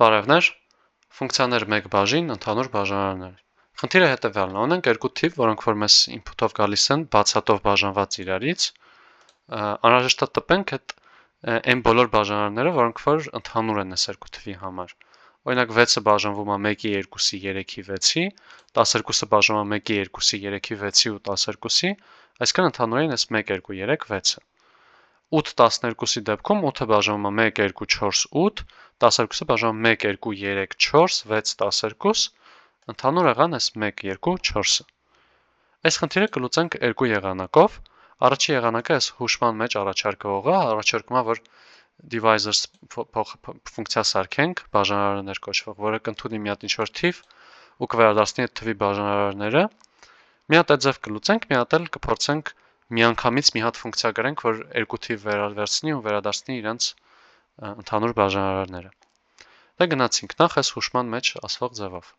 Բարևներ, ֆունկցիաներ 1 բաժին, ընդհանուր բաժանարարներ։ Խնդիրը հետևյալն է, ունենք երկու թիվ, որոնք որ մեզ input-ով գալիս են բացատով բաժանված իրարից, անհրաժեշտ է տպենք այդ այն բոլոր բաժանարարները, որոնք որ ընդհանուր են այս երկու թվի համար։ Օրինակ 6-ը բաժանվում է 1-ի, 2-ի, 3-ի, 6-ի, 12-ը բաժանվում է 1-ի, 2-ի, 3-ի, 6-ի ու 12-ի, այսինքն ընդհանուրին այս 1, 2, 3, 6-ը։ 8-12-ի դեպքում 8-ը բաժանվում է 1, 2, 4, 8, 12-ը բաժանում 1, 2, 3, 4, 6, 12, ընդհանուր եղան այս 1, 2, 4-ը։ Այս խնդիրը կլուծենք երկու եղանակով։ Առաջի եղանակը այս հուշման մեջ առաջարկվողը առաջարկում է, որ divisors ֆունկցիա սարքենք, բաժանարարներ կոչվող, որը կընդունի մի հատ ինչ-որ թիվ ու կվերադարձնի այդ թվի բաժանարարները։ Մի հատ այդ ձև կլուծենք, մի հատ էլ կփորձենք միանգամից մի հատ ֆունկցիա գրենք, որ երկու թիվ վերադարձնի ու վերադարձնի իրենց ընդհանուր բաժանարարները։ Դա գնացինք նախ այս հուշման մեջ ասվող ձևով։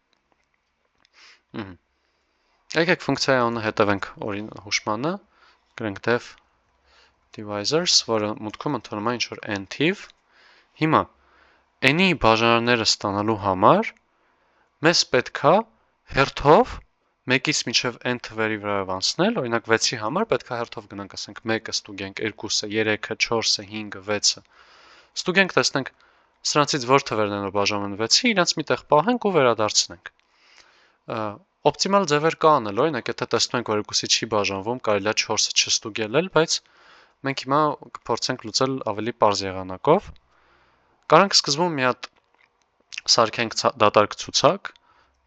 Եկեք ֆունկցիայի անունը հետևենք օրին հուշմանը, գրենք def divisors, որը մուտքում ընդունում է ինչ-որ n թիվ։ Հիմա n-ի բաժանարարները ստանալու համար մեզ պետք է հերթով 1-ից մինչև n թվերի վրայով անցնել, օրինակ 6-ի համար պետք է հերթով գնանք, ասենք 1-ը ստուգենք, 2-ը, 3-ը, 4-ը, 5-ը, 6-ը։ Ստուգենք, տեսնենք սրանցից որ թվերն են որ բաժանում են 6-ի, իրենց միտեղ պահենք ու վերադարձնենք։ Օպտիմալ ձևեր կա անել, օրինակ եթե տեսնում ենք որ 2-ի չի բաժանվում, կարելի է 4-ը չստուգել էլ, բայց մենք հիմա կփորձենք լուծել ավելի պարզ եղանակով։ Կարանք սկզբում մի հատ սարքենք դատարկ ցուցակ,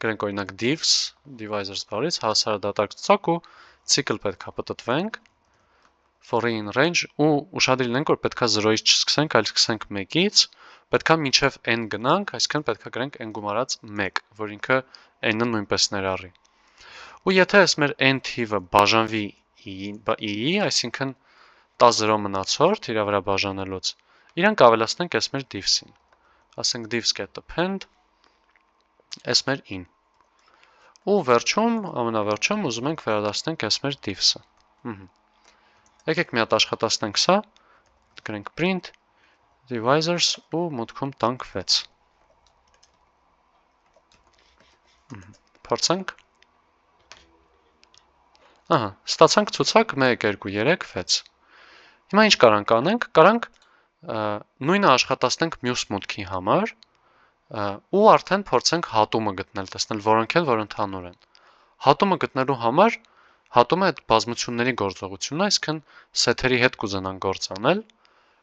գրենք օրինակ divs, divisors բառից հավասարադատարկ ցուցակ ու cycle պետք է պատտվենք for in range ու ուշադիր լինենք որ պետք է 0-ից չսկսենք, այլ սկսենք 1-ից, պետք է մինչև n գնանք, այսինքն պետք է գրենք n գումարած 1, որ ինքը n-ը նույնպես ներառի։ Ու եթե այս մեր n թիվը բաժանվի i-ի, այսինքն 10 մնացորդ իր վրա բաժանելուց, իրան կավելացնենք այս մեր divs-ին։ Ասենք divs.append այս մեր in։ Ու վերջում, ամենավերջում ուզում ենք վերադարձնենք այս մեր divs-ը։ Եկեք մի հատ աշխատացնենք սա, գրենք print divisors ու մուտքում տանք 6։ Փորձենք։ Ահա, ստացանք ցուցակ 1, 2, 3, 6։ Հիմա ինչ կարանք անենք, կարանք նույնը աշխատացնենք մյուս մուտքի համար ու արդեն փորձենք հատումը գտնել, տեսնել որոնք են, որ ընդհանուր են։ Հատումը գտնելու համար հատումը այդ բազմությունների գործողությունն է, այսինքն set-երի հետ կուզենանք գործ անել։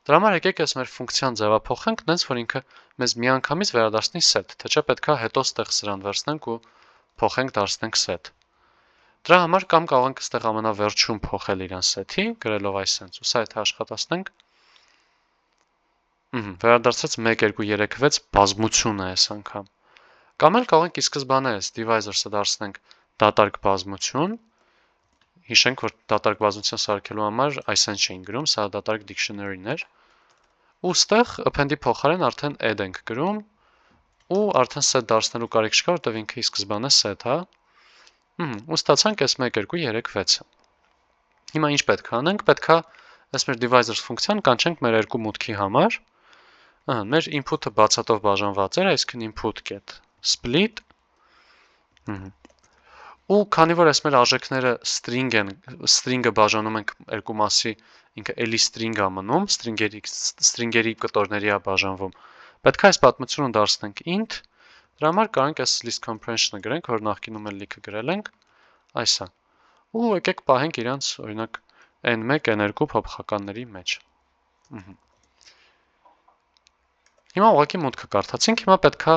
Դրա համար եկեք այս մեր ֆունկցիան ձևափոխենք, նենց որ ինքը մեզ միանգամից վերադարձնի set, թե չէ պետքա հետո ստեղ սրան վերցնենք ու փոխենք դարձնենք set։ Դրա համար կամ կարող ենք ստեղ ամենավերջում փոխել իրան set-ի, գրելով այս sense, ու սա եթե աշխատացնենք, վերադարձած 1, 2, 3, 6 բազմություն է այս անգամ։ Կամ էլ կարող ենք ի սկզբանե այս divisors-ը դարձնենք դատարկ բազմություն, հիշենք, որ դատարկ բազմություն սարքելու համար այս sense չէին գրում, սա դատարկ dictionary-ն էր, ու ստեղ append-ի փոխարեն արդեն add ենք գրում, ու արդեն set դարձնելու կարիք չկա, որտեղ ինքը ի սկզբանե set է, ու ստացանք այս 1, 2, 3, 6-ը։ Հիմա ինչ պետք է անենք, պետք է այս մեր divisors ֆունկցիան կանչենք մեր երկու մուտքի համար, մեր input-ը բացատով բաժանված էր, այսինքն input get split, ու քանի որ այս մեր արժեքները string են, string-ը բաժանում ենք երկու մասի, ինքը էլի string է մնում, string-երի կտորների է բաժանվում, պետք է այս պատմությունը դարձնենք int, դրա համար կարանք այս list comprehension-ը գրենք, որ նախկինում էլ լիքը գրել ենք, այս է, ու եկեք պահենք իրանց, օրինակ, n1, n2 փոփոխականների մեջ։ Հիմա ուղղակի մուտքը կարդացինք, հիմա պետք է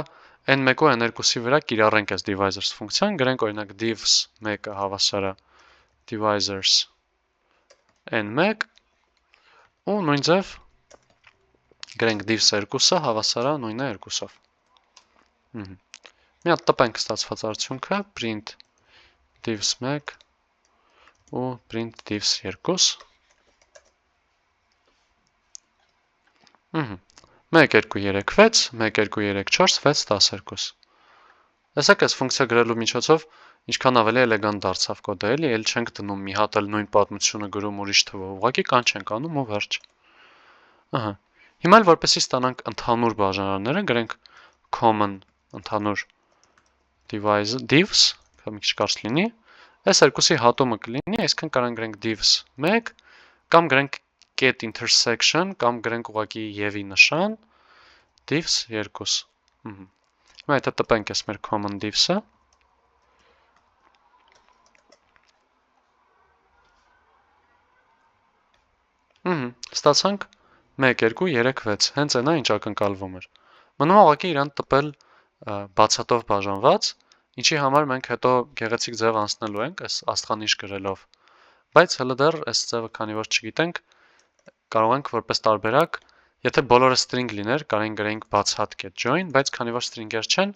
n1-ու n2-ի վրա կիրառենք այս divisors ֆունկցիան, գրենք օրինակ divs 1-ը հավասար է divisors n1 ու նույն ձև գրենք divs 2-ը հավասար է նույնը 2-ով։ Մի հատ տպենք ստացված արդյունքը, print divs 1 ու print divs 2։ 1, 2, 3, 6, 1, 2, 3, 4, 6, 12։ Տեսեք այս ֆունկցիա գրելու միջոցով ինչքան ավելի էլեգանտ դարձավ կոդը, էլի, էլ չենք դնում մի հատ էլ նույն պատմությունը գրում ուրիշ թվով, ուղղակի կանչենք անում ու վերջ։ Հիմա էլ որպեսզի ստանանք ընդհանուր բաժանարարները, գրենք common ընդհանուր divs, մի քիչ կարճ լինի, այս երկուսի հատումը կլինի, այսինքն կարող գրենք divs 1 կամ գրենք get intersection կամ գրենք ուղղակի եւի նշան divs 2։ Հիմա եթե տպենք այս մեր common divs-ը, ստացանք 1, 2, 3, 6, հենց այնա ինչ ակնկալվում էր։ Մնում ուղղակի իրան տպել բացատով բաժանված, ինչի համար մենք հետո գեղեցիկ ձև անցնելու ենք այս աստղանիշ գրելով։ Բայց հələ դեռ այս ձևը քանի որ չգիտենք, կարող ենք որպես տարբերակ, եթե բոլորը string լիներ, կարող ենք գրենք բացատ get join, բայց քանի որ string-եր չեն,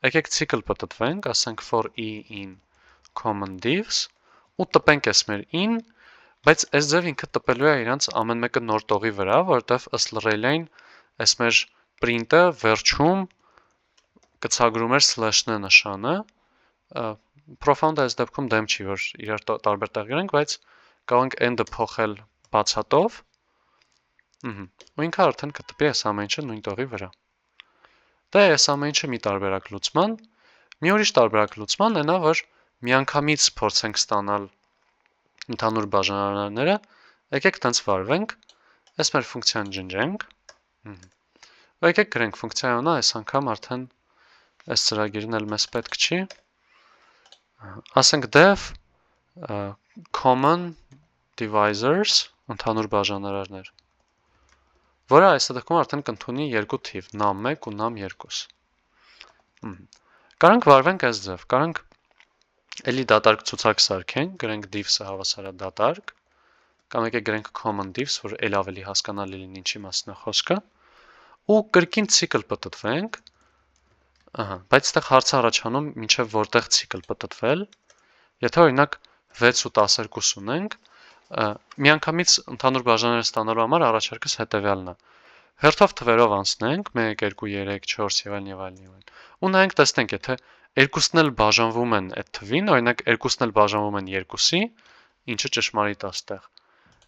եկեք cycle պատտվենք, ասենք for e in common divs ու տպենք այս մեր in, բայց այս ձև ինքը տպելու է իրանց ամեն մեկը նոր տողի վրա, որովհետև ըստ լռելային այս մեր print-ը վերջում կցագրում էր slash-ն նշանը, profound-ը այս դեպքում դեմ չի, որ իրար տարբեր տեղ գրենք, բայց կարող ենք end-ը փոխել բացատով, ու ինքը արդեն կտպի այս ամեն ինչը նույն տողի վրա։ Դա է այս ամեն ինչը մի տարբերակ լուծման, մի ուրիշ տարբերակ լուծման այնա, որ միանգամից փորձենք ստանալ ընդհանուր բաժանարարները, եկեք տենց վարվենք, այս մեր ֆունկցիան ջնջենք, ու եկեք գրենք ֆունկցիայոնը այս անգամ արդեն այս ծրագիրն էլ մեզ պետք չի, ասենք def common divisors, ընդհանուր բաժանարարներ, որը այս դեպքում արդեն կընդունի երկու թիվ, num1 ու num2։ Կարանք վարվենք այս ձև, կարանք էլի դատարկ ցուցակ սարքենք, գրենք divs-ը հավասար է դատարկ, կամ եկեք գրենք common divs, որ էլ ավելի հասկանալի լինի ինչի մասին է խոսքը, ու կրկին cycle պատտվենք, բայց այդտեղ հարց է առաջանում մինչև որտեղ cycle պատտվել, եթե օրինակ 6 ու 12 ունենք, միանգամից ընդհանուր բաժանարար ստանալու համար առաջարկս հետևյալն է։ Հերթով թվերով անցնենք 1, 2, 3, 4 եւ այլն եւ այլն։ Ու նայենք տեսնենք, եթե երկուսն էլ բաժանվում են այդ թվին, օրինակ երկուսն էլ բաժանվում են 2-ի, ինչը ճշմարիտ է այստեղ։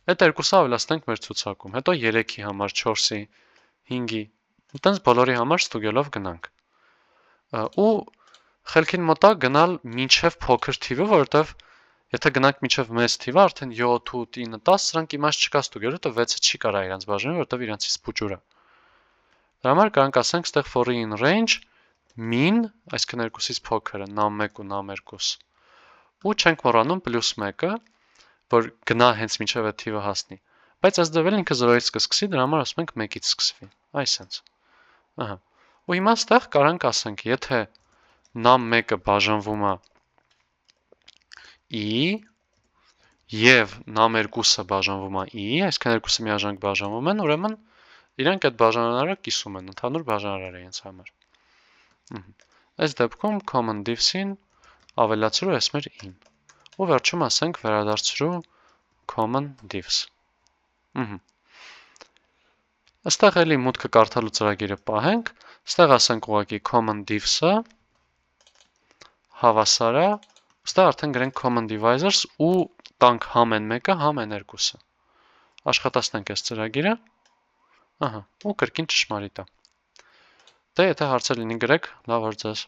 Այդ երկուսը ավելացնենք մեր ցուցակում, հետո 3-ի համար, 4-ի, 5-ի, ու տենց բոլորի համար ստուգելով գնանք։ Ու խելքին մոտ է գնալ մինչև փոքր թիվը, որովհետև եթե գնանք մինչև մեծ թիվը, արդեն 7, 8, 9, 10, սրանք իմաստ չկա ստուգելու, որովհետև 6-ը չի կարա իրանց բաժանել, որովհետև իրանցից փուճուր է։ Դրա համար կարանք ասենք այստեղ for in range min, այսինքն երկուսից փոքրը, num1 ու num2, ու չենք մոռանում +1-ը, որ գնա հենց մինչև այդ թիվը հասնի, բայց այս դեպքում ինքը 0-ից կսկսի, դրա համար ասում ենք 1-ից սկսվի, այսենց, ու հիմա այստեղ կարանք ասենք, եթե num1-ը բաժանվում է i, և num2-ը բաժանվում է i, այսինքն երկուսը միաժամանակ բաժանվում են, ուրեմն իրանք այդ բաժանարարը կիսում են, ընդհանուր բաժանարար է իրենց համար։ Այս դեպքում common divs-ին ավելացրու այս մեր in, ու վերջում ասենք վերադարձրու common divs։ Այստեղ էլի մուտքը կարդալու ծրագիրը պահենք, այստեղ ասենք ուղղակի common divs-ը հավասար է, այստեղ արդեն գրենք common divisors ու տանք համ n1-ը, համ n2-ը։ Աշխատացնենք այս ծրագիրը, ու կրկին ճշմարիտ է։ Դե եթե հարցեր լինի գրեք, լավ որ ձեզ։